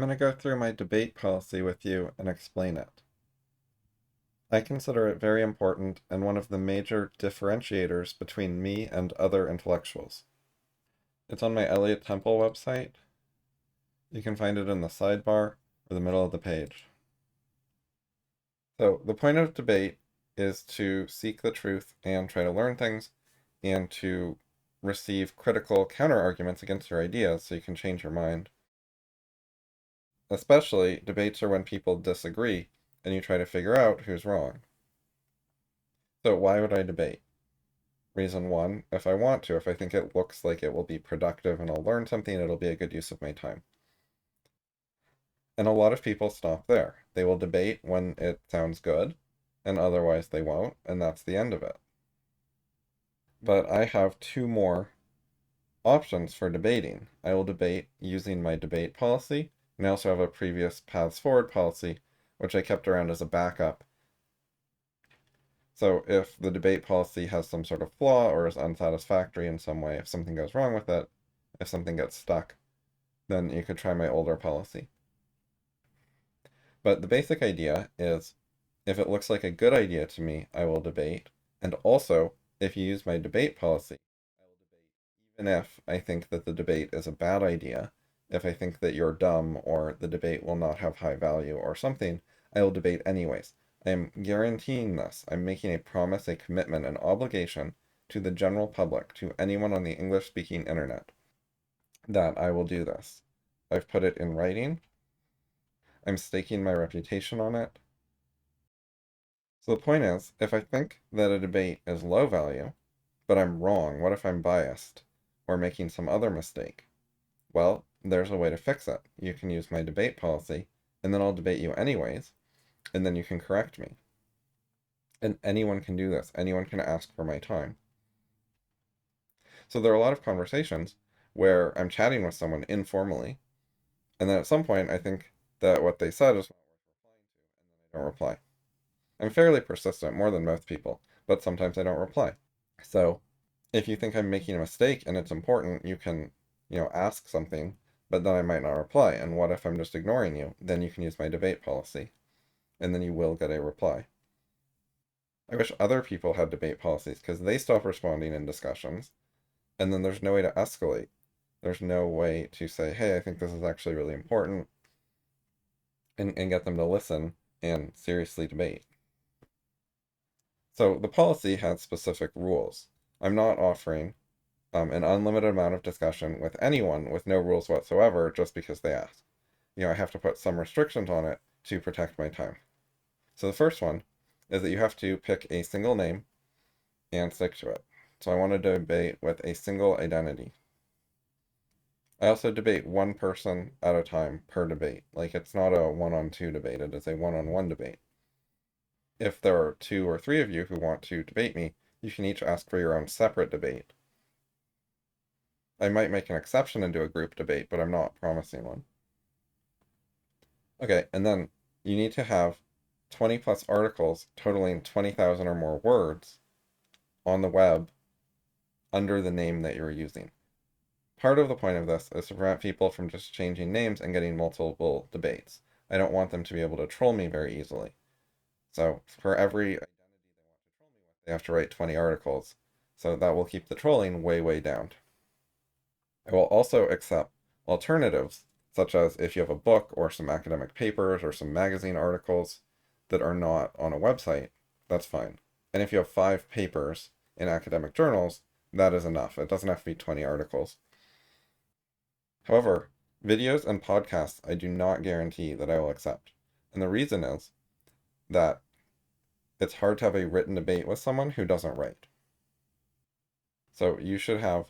going to go through my debate policy with you and explain it. I consider it very important and one of the major differentiators between me and other intellectuals. It's on my Elliot Temple website. You can find it in the sidebar or the middle of the page. So the point of debate is to seek the truth and try to learn things and to receive critical counter-arguments against your ideas so you can change your mind. Especially, debates are when people disagree and you try to figure out who's wrong. So why would I debate? Reason one, if I want to, if I think it looks like it will be productive and I'll learn something, it'll be a good use of my time. And a lot of people stop there. They will debate when it sounds good, and otherwise they won't, and that's the end of it. But I have two more options for debating. I will debate using my debate policy, and I also have a previous paths forward policy, which I kept around as a backup. So if the debate policy has some sort of flaw or is unsatisfactory in some way, if something goes wrong with it, if something gets stuck, then you could try my older policy. But the basic idea is, if it looks like a good idea to me, I will debate. And also, if you use my debate policy, I will debate even if I think that the debate is a bad idea, if I think that you're dumb or the debate will not have high value or something, I will debate anyways. I am guaranteeing this. I'm making a promise, a commitment, an obligation to the general public, to anyone on the English-speaking internet, that I will do this. I've put it in writing. I'm staking my reputation on it. So the point is, if I think that a debate is low value, but I'm wrong, what if I'm biased or making some other mistake? Well, there's a way to fix it. You can use my debate policy, and then I'll debate you anyways, and then you can correct me. And anyone can do this. Anyone can ask for my time. So there are a lot of conversations where I'm chatting with someone informally, and then at some point I think that what they said is not worth replying to, and then I don't reply. I'm fairly persistent, more than most people, but sometimes I don't reply. So if you think I'm making a mistake and it's important, you can, ask something, but then I might not reply. And what if I'm just ignoring you? Then you can use my debate policy, and then you will get a reply. I wish other people had debate policies because they stop responding in discussions, and then there's no way to escalate. There's no way to say, hey, I think this is actually really important, and get them to listen and seriously debate. So the policy has specific rules. I'm not offering an unlimited amount of discussion with anyone with no rules whatsoever just because they ask. I have to put some restrictions on it to protect my time. So the first one is that you have to pick a single name and stick to it. So I want to debate with a single identity. I also debate one person at a time per debate. Like, it's not a one-on-two debate, it is a one-on-one debate. If there are 2 or 3 of you who want to debate me, you can each ask for your own separate debate. I might make an exception and do a group debate, but I'm not promising one. Okay, and then you need to have 20 plus articles totaling 20,000 or more words on the web under the name that you're using. Part of the point of this is to prevent people from just changing names and getting multiple debates. I don't want them to be able to troll me very easily. So for every identity they want to troll me with, they have to write 20 articles. So that will keep the trolling way, way down. I will also accept alternatives, such as if you have a book or some academic papers or some magazine articles that are not on a website, that's fine. And if you have 5 papers in academic journals, that is enough. It doesn't have to be 20 articles. However, videos and podcasts I do not guarantee that I will accept. And the reason is that it's hard to have a written debate with someone who doesn't write. So you should have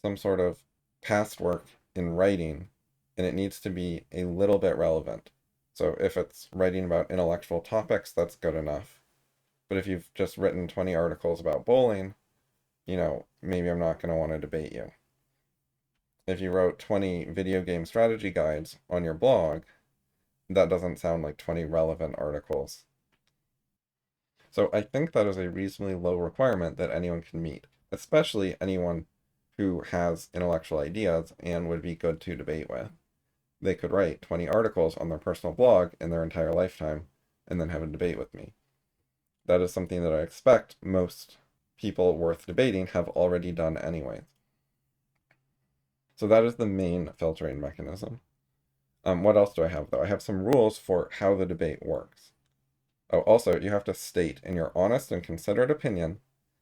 some sort of past work in writing, and it needs to be a little bit relevant. So if it's writing about intellectual topics, that's good enough. But if you've just written 20 articles about bowling, maybe I'm not going to want to debate you. If you wrote 20 video game strategy guides on your blog, that doesn't sound like 20 relevant articles. So I think that is a reasonably low requirement that anyone can meet, especially anyone who has intellectual ideas and would be good to debate with. they could write 20 articles on their personal blog in their entire lifetime and then have a debate with me. That is something that I expect most people worth debating have already done anyways. So that is the main filtering mechanism. What else do I have, though? I have some rules for how the debate works. Oh, also, you have to state in your honest and considered opinion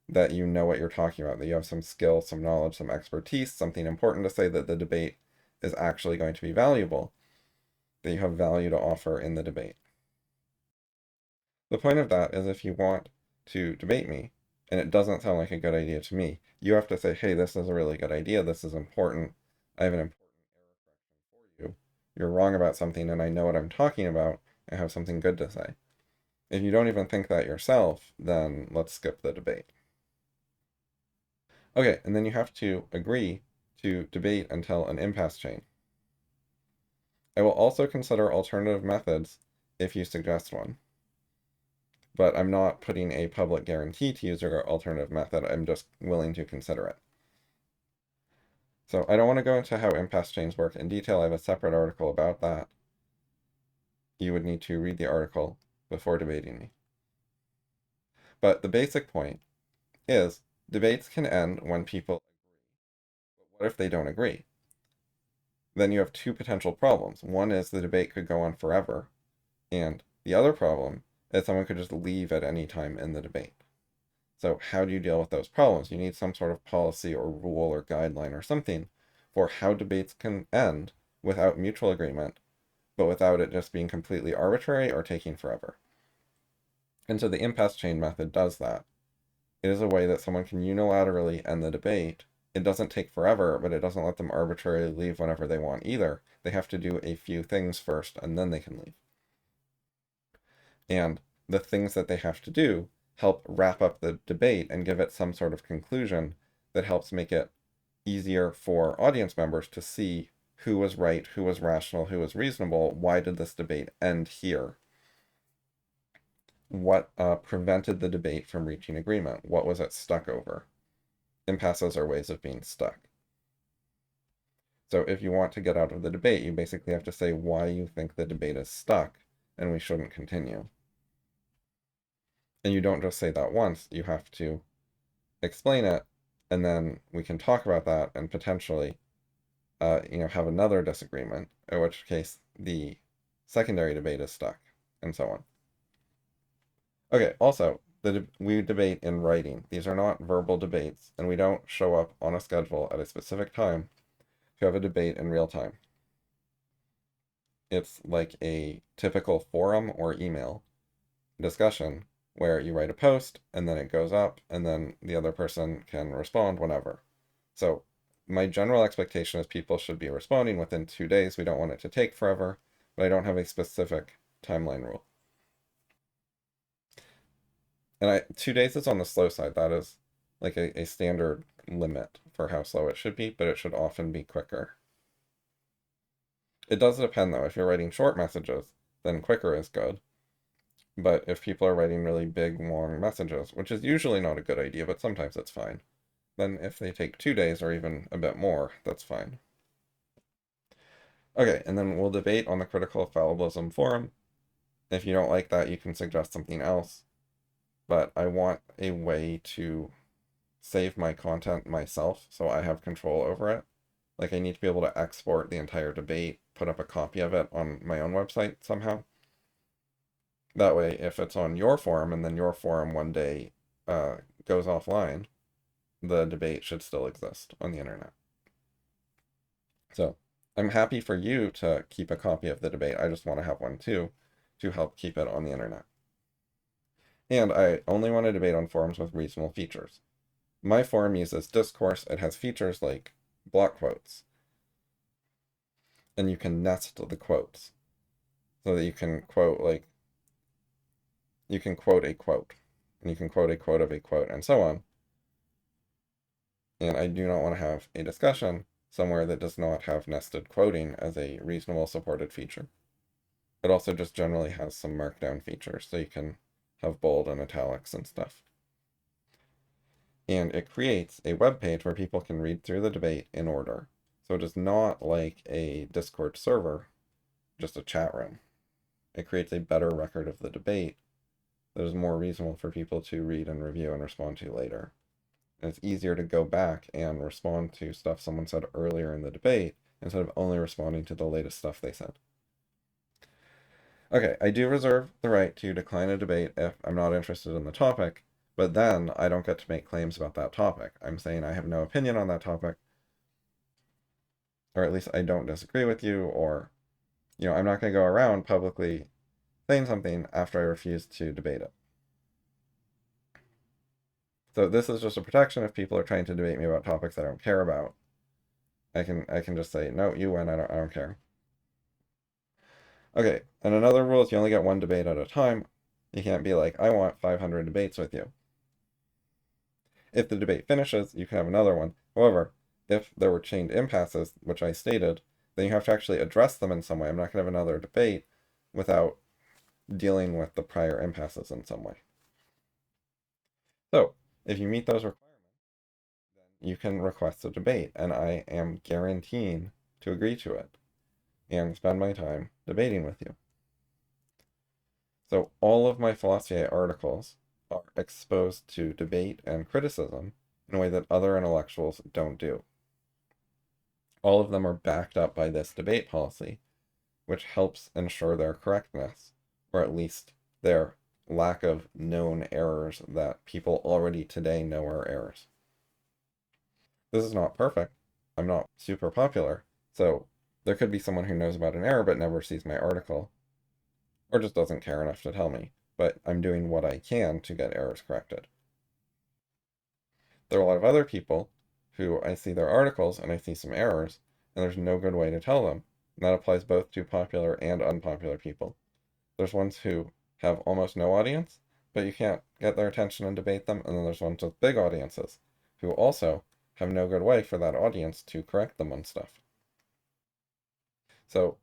that you know what you're talking about, that you have some skill, some knowledge, some expertise, something important to say, that the debate is actually going to be valuable, that you have value to offer in the debate. The point of that is, if you want to debate me, and it doesn't sound like a good idea to me, you have to say, hey, this is a really good idea, this is important, I have an important error correction for you, you're wrong about something, and I know what I'm talking about, I have something good to say. If you don't even think that yourself, then let's skip the debate. Okay, and then you have to agree to debate until an impasse chain. I will also consider alternative methods if you suggest one, but I'm not putting a public guarantee to use your alternative method, I'm just willing to consider it. So I don't want to go into how impasse chains work in detail, I have a separate article about that. You would need to read the article before debating me. But the basic point is, debates can end when people agree, but what if they don't agree? Then you have two potential problems. One is the debate could go on forever, and the other problem is someone could just leave at any time in the debate. So how do you deal with those problems? You need some sort of policy or rule or guideline or something for how debates can end without mutual agreement, but without it just being completely arbitrary or taking forever. And so the impasse chain method does that. It is a way that someone can unilaterally end the debate. It doesn't take forever, but it doesn't let them arbitrarily leave whenever they want either. They have to do a few things first, and then they can leave. And the things that they have to do help wrap up the debate and give it some sort of conclusion that helps make it easier for audience members to see who was right, who was rational, who was reasonable, why did this debate end here? What prevented the debate from reaching agreement? What was it stuck over? Impasses are ways of being stuck. So if you want to get out of the debate, you basically have to say why you think the debate is stuck and we shouldn't continue. And you don't just say that once, you have to explain it, and then we can talk about that and potentially have another disagreement, in which case the secondary debate is stuck, and so on. Okay, also, we debate in writing. These are not verbal debates, and we don't show up on a schedule at a specific time to have a debate in real time. It's like a typical forum or email discussion where you write a post, and then it goes up, and then the other person can respond whenever. So my general expectation is people should be responding within 2 days. We don't want it to take forever, but I don't have a specific timeline rule. And 2 days is on the slow side. That is like a standard limit for how slow it should be, but it should often be quicker. It does depend though. If you're writing short messages, then quicker is good. But if people are writing really big, long messages, which is usually not a good idea, but sometimes it's fine, then if they take 2 days or even a bit more, that's fine. Okay, and then we'll debate on the Critical Fallibilism forum. If you don't like that, you can suggest something else. But I want a way to save my content myself so I have control over it. Like I need to be able to export the entire debate, put up a copy of it on my own website somehow. That way, if it's on your forum and then your forum one day goes offline, the debate should still exist on the internet. So I'm happy for you to keep a copy of the debate. I just want to have one too to help keep it on the internet. And I only want to debate on forums with reasonable features. My forum uses discourse. It has features like block quotes. And you can nest the quotes so that you can quote you can quote a quote, and you can quote a quote of a quote, and so on. And I do not want to have a discussion somewhere that does not have nested quoting as a reasonable supported feature. It also just generally has some markdown features, so you can have bold and italics and stuff. And it creates a web page where people can read through the debate in order. So it is not like a Discord server just a chat room. It creates a better record of the debate that is more reasonable for people to read and review and respond to later. And it's easier to go back and respond to stuff someone said earlier in the debate instead of only responding to the latest stuff they said. Okay, I do reserve the right to decline a debate if I'm not interested in the topic, but then I don't get to make claims about that topic. I'm saying I have no opinion on that topic, or at least I don't disagree with you, or, I'm not going to go around publicly saying something after I refuse to debate it. So this is just a protection if people are trying to debate me about topics I don't care about. I can just say, no, you win, I don't care. Okay, and another rule is you only get one debate at a time. You can't be like, I want 500 debates with you. If the debate finishes, you can have another one. However, if there were chained impasses, which I stated, then you have to actually address them in some way. I'm not going to have another debate without dealing with the prior impasses in some way. So, if you meet those requirements, then you can request a debate, and I am guaranteeing to agree to it and spend my time debating with you. So all of my Philosophy articles are exposed to debate and criticism in a way that other intellectuals don't do. All of them are backed up by this debate policy, which helps ensure their correctness, or at least their lack of known errors that people already today know are errors. This is not perfect. I'm not super popular, so there could be someone who knows about an error but never sees my article, or just doesn't care enough to tell me, but I'm doing what I can to get errors corrected. There are a lot of other people who I see their articles and I see some errors, and there's no good way to tell them. And that applies both to popular and unpopular people. There's ones who have almost no audience, but you can't get their attention and debate them, and then there's ones with big audiences who also have no good way for that audience to correct them on stuff. So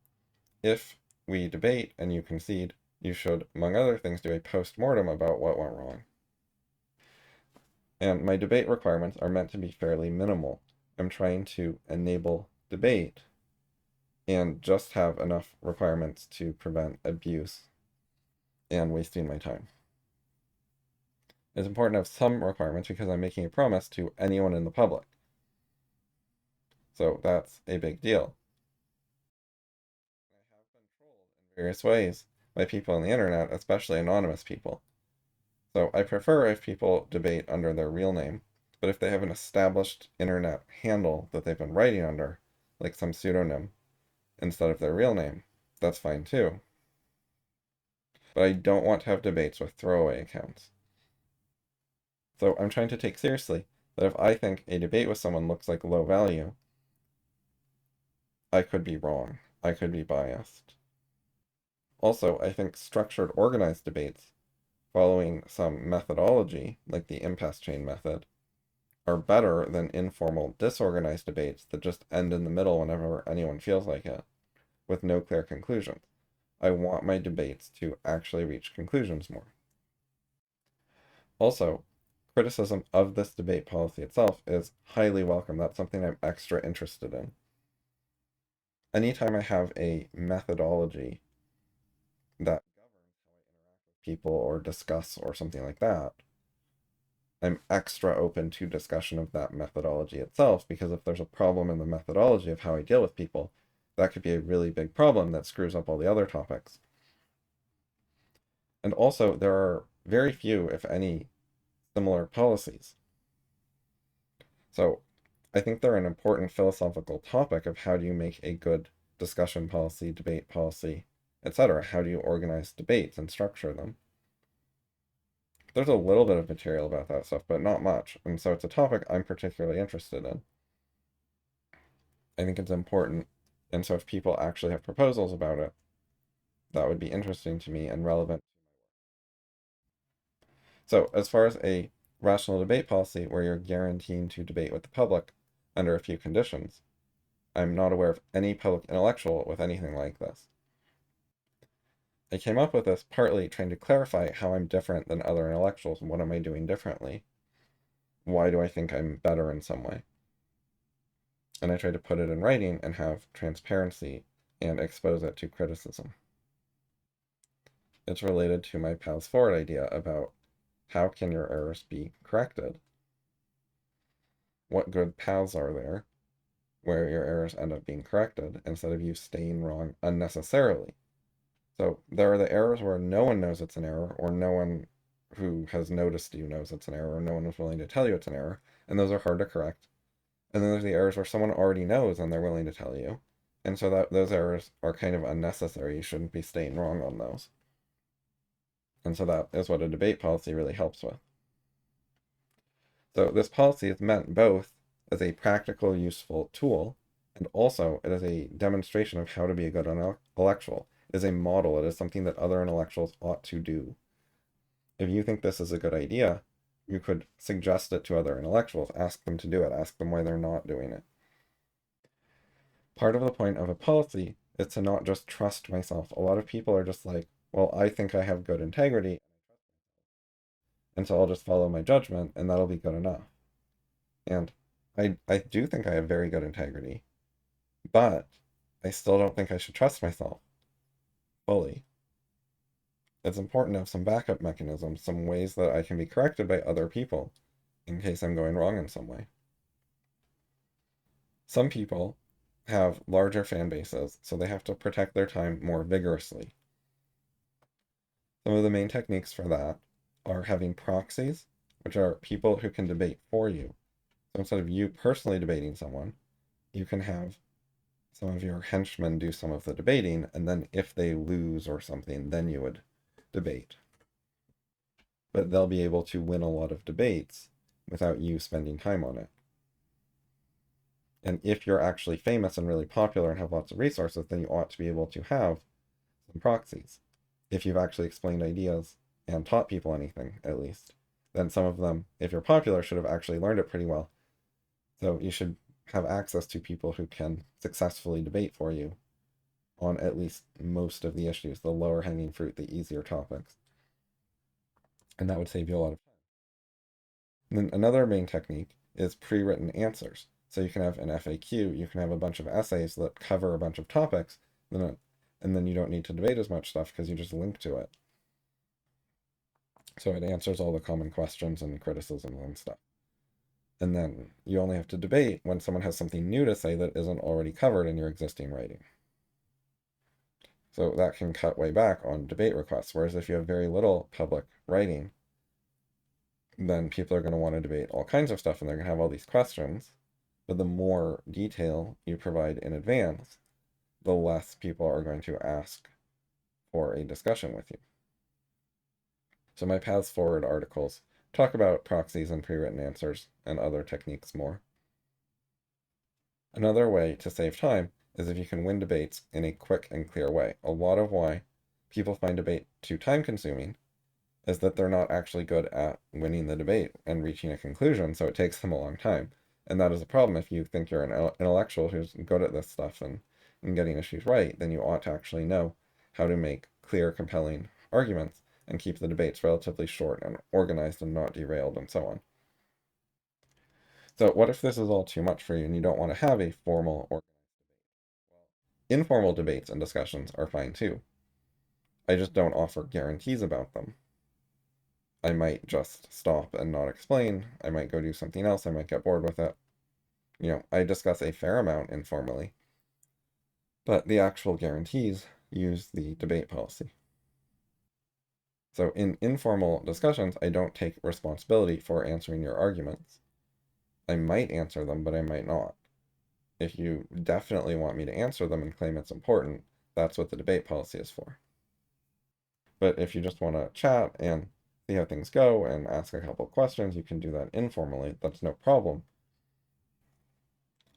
if we debate and you concede, you should, among other things, do a post-mortem about what went wrong. And my debate requirements are meant to be fairly minimal. I'm trying to enable debate and just have enough requirements to prevent abuse and wasting my time. It's important to have some requirements because I'm making a promise to anyone in the public. So that's a big deal. I have been trolled in various ways by people on the internet, especially anonymous people. So I prefer if people debate under their real name, but if they have an established internet handle that they've been writing under, like some pseudonym, instead of their real name, that's fine too. But I don't want to have debates with throwaway accounts. So I'm trying to take seriously that if I think a debate with someone looks like low value, I could be wrong. I could be biased. Also, I think structured, organized debates following some methodology, like the impasse chain method, are better than informal, disorganized debates that just end in the middle whenever anyone feels like it, with no clear conclusions. I want my debates to actually reach conclusions more. Also, criticism of this debate policy itself is highly welcome. That's something I'm extra interested in. Anytime I have a methodology that governs how I interact with people or discuss or something like that, I'm extra open to discussion of that methodology itself, because if there's a problem in the methodology of how I deal with people, that could be a really big problem that screws up all the other topics. And also, there are very few, if any, similar policies. So I think they're an important philosophical topic of how do you make a good discussion policy, debate policy, etc. How do you organize debates and structure them? There's a little bit of material about that stuff, but not much. And so it's a topic I'm particularly interested in. I think it's important. And so if people actually have proposals about it, that would be interesting to me and relevant. So as far as a rational debate policy where you're guaranteeing to debate with the public under a few conditions, I'm not aware of any public intellectual with anything like this. I came up with this partly trying to clarify how I'm different than other intellectuals. What am I doing differently? Why do I think I'm better in some way? And I tried to put it in writing and have transparency and expose it to criticism. It's related to my paths forward idea about how can your errors be corrected? What good paths are there where your errors end up being corrected instead of you staying wrong unnecessarily? So there are the errors where no one knows it's an error, or no one who has noticed you knows it's an error, or no one is willing to tell you it's an error, and those are hard to correct. And then there's the errors where someone already knows and they're willing to tell you. And so that those errors are kind of unnecessary. You shouldn't be staying wrong on those. And so that is what a debate policy really helps with. So this policy is meant both as a practical, useful tool, and also it is a demonstration of how to be a good intellectual. It is a model. It is something that other intellectuals ought to do. If you think this is a good idea, you could suggest it to other intellectuals, ask them to do it, ask them why they're not doing it. Part of the point of a policy is to not just trust myself. A lot of people are just like, well, I think I have good integrity, and so I'll just follow my judgment, and that'll be good enough. And I do think I have very good integrity, but I still don't think I should trust myself fully. It's important to have some backup mechanisms, some ways that I can be corrected by other people in case I'm going wrong in some way. Some people have larger fan bases, so they have to protect their time more vigorously. Some of the main techniques for that are having proxies, which are people who can debate for you. So instead of you personally debating someone, you can have some of your henchmen do some of the debating, and then if they lose or something, then you would debate. But they'll be able to win a lot of debates without you spending time on it. And if you're actually famous and really popular and have lots of resources, then you ought to be able to have some proxies. If you've actually explained ideas and taught people anything, at least, then some of them, if you're popular, should have actually learned it pretty well. So you should have access to people who can successfully debate for you on at least most of the issues, the lower hanging fruit, the easier topics. And that would save you a lot of time. And then another main technique is pre-written answers. So you can have an FAQ, you can have a bunch of essays that cover a bunch of topics, and then you don't need to debate as much stuff because you just link to it. So it answers all the common questions and criticisms and stuff. And then you only have to debate when someone has something new to say that isn't already covered in your existing writing. So that can cut way back on debate requests. Whereas if you have very little public writing, then people are going to want to debate all kinds of stuff and they're going to have all these questions. But the more detail you provide in advance, the less people are going to ask for a discussion with you. So my Paths Forward articles talk about proxies and pre-written answers and other techniques more. Another way to save time is if you can win debates in a quick and clear way. A lot of why people find debate too time-consuming is that they're not actually good at winning the debate and reaching a conclusion, so it takes them a long time. And that is a problem. If you think you're an intellectual who's good at this stuff and getting issues right, then you ought to actually know how to make clear, compelling arguments and keep the debates relatively short and organized and not derailed and so on. So what if this is all too much for you and you don't want to have a formal organized debate? Well, informal debates and discussions are fine too. I just don't offer guarantees about them. I might just stop and not explain. I might go do something else. I might get bored with it. I discuss a fair amount informally, but the actual guarantees use the debate policy. So in informal discussions, I don't take responsibility for answering your arguments. I might answer them, but I might not. If you definitely want me to answer them and claim it's important, that's what the debate policy is for. But if you just want to chat and see how things go and ask a couple questions, you can do that informally. That's no problem.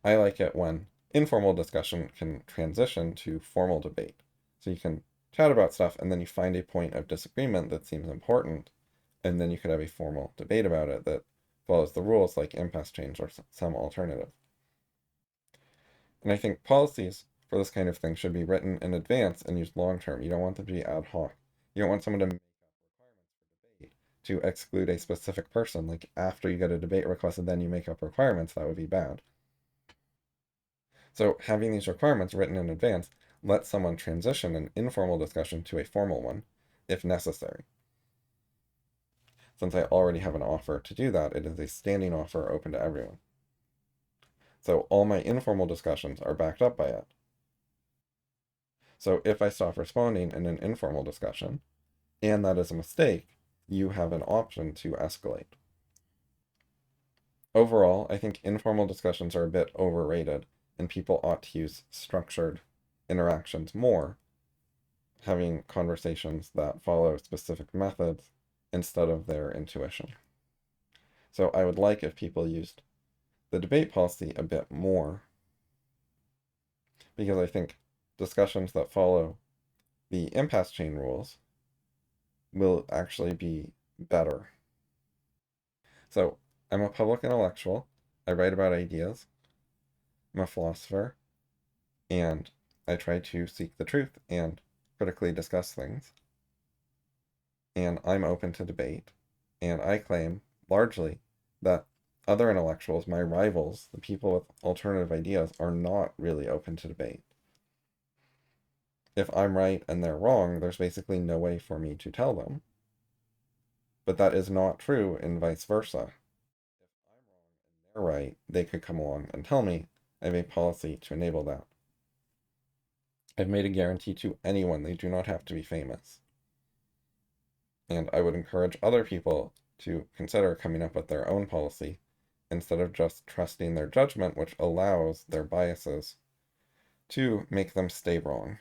I like it when informal discussion can transition to formal debate. So you can chat about stuff and then you find a point of disagreement that seems important, and then you could have a formal debate about it that follows the rules like Impasse Chains or some alternative. And I think policies for this kind of thing should be written in advance and used long term. You don't want them to be ad hoc. You don't want someone to make up requirements for debate to exclude a specific person. Like after you get a debate request and then you make up requirements, that would be bad. So having these requirements written in advance let someone transition an informal discussion to a formal one, if necessary. Since I already have an offer to do that, it is a standing offer open to everyone. So all my informal discussions are backed up by it. So if I stop responding in an informal discussion, and that is a mistake, you have an option to escalate. Overall, I think informal discussions are a bit overrated, and people ought to use structured interactions more, having conversations that follow specific methods instead of their intuition. So I would like if people used the debate policy a bit more, because I think discussions that follow the impasse chain rules will actually be better. So I'm a public intellectual. I write about ideas. I'm a philosopher, and I try to seek the truth and critically discuss things. And I'm open to debate, and I claim largely that other intellectuals, my rivals, the people with alternative ideas, are not really open to debate. If I'm right and they're wrong, there's basically no way for me to tell them. But that is not true and vice versa. If I'm wrong and they're right, they could come along and tell me. I have a policy to enable that. I've made a guarantee to anyone they do not have to be famous. And I would encourage other people to consider coming up with their own policy instead of just trusting their judgment, which allows their biases to make them stay wrong.